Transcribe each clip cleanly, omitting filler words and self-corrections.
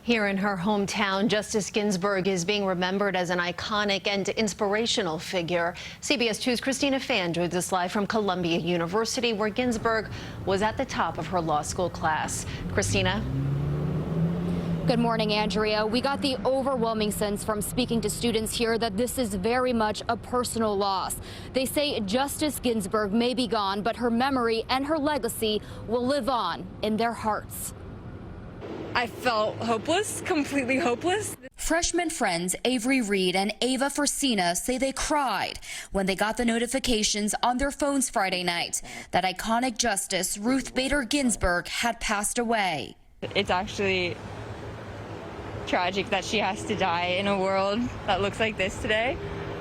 Here in her hometown, Justice Ginsburg is being remembered as an iconic and inspirational figure. CBS 2's Christina Fan joins us live from Columbia University, where Ginsburg was at the top of her law school class. Christina? Good morning, Andrea. We got the overwhelming sense from speaking to students here that this is very much a personal loss. They say Justice Ginsburg may be gone, but her memory and her legacy will live on in their hearts. I felt hopeless, completely hopeless. Freshman friends Avery Reed and Ava Forcina say they cried when they got the notifications on their phones Friday night that iconic Justice Ruth Bader Ginsburg had passed away. It's actually tragic that she has to die in a world that looks like this today.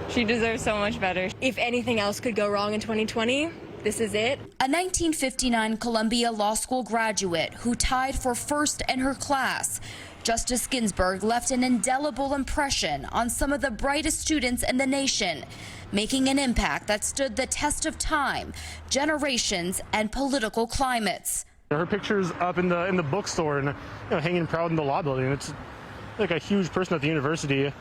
She deserves so much better. If anything else could go wrong in 2020, this is it. A 1959 Columbia Law School graduate who tied for first in her class, Justice Ginsburg left an indelible impression on some of the brightest students in the nation, making an impact that stood the test of time, generations, and political climates. Her picture's up in the bookstore and hanging proud in the law building. It's like a huge person at the university.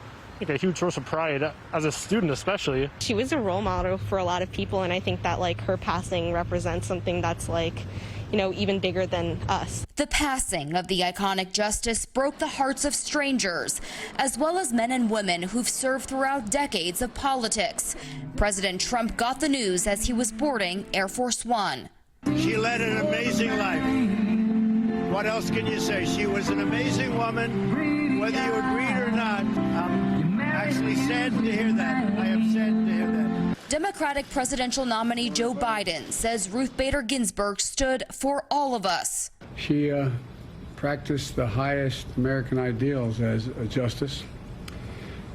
A huge source of pride as a student, especially. She was a role model for a lot of people, and I think that her passing represents something that's even bigger than us. The passing of the iconic justice broke the hearts of strangers, as well as men and women who've served throughout decades of politics. President Trump got the news as he was boarding Air Force One. She led an amazing life. What else can you say? She was an amazing woman, whether you agreed or not. Actually sad to hear that. I am sad to hear that. Democratic presidential nominee Joe Biden says Ruth Bader Ginsburg stood for all of us. She practiced the highest American ideals as a justice,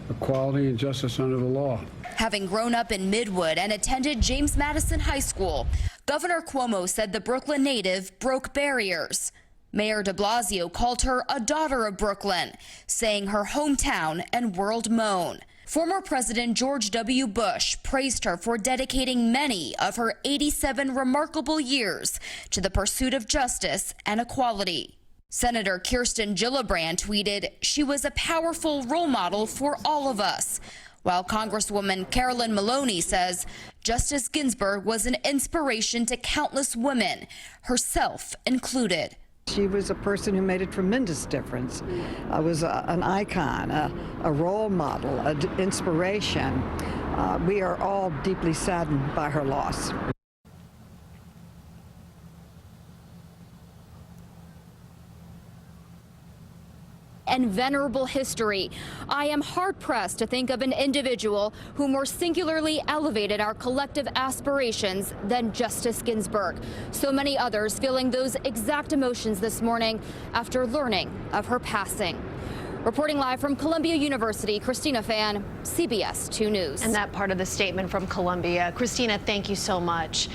equality and justice under the law. Having grown up in Midwood and attended James Madison High School, Governor Cuomo said the Brooklyn native broke barriers. Mayor de Blasio called her a daughter of Brooklyn, saying her hometown and world moan. Former President George W. Bush praised her for dedicating many of her 87 remarkable years to the pursuit of justice and equality. Senator Kirsten Gillibrand tweeted, "She was a powerful role model for all of us," while Congresswoman Carolyn Maloney says Justice Ginsburg was an inspiration to countless women, herself included. She was a person who made a tremendous difference, was an icon, a role model, an inspiration. We are all deeply saddened by her loss. And venerable history. I am hard-pressed to think of an individual who more singularly elevated our collective aspirations than Justice Ginsburg. So many others feeling those exact emotions this morning after learning of her passing. Reporting live from Columbia University, Christina Fan, CBS 2 News. And that part of the statement from Columbia. Christina, thank you so much.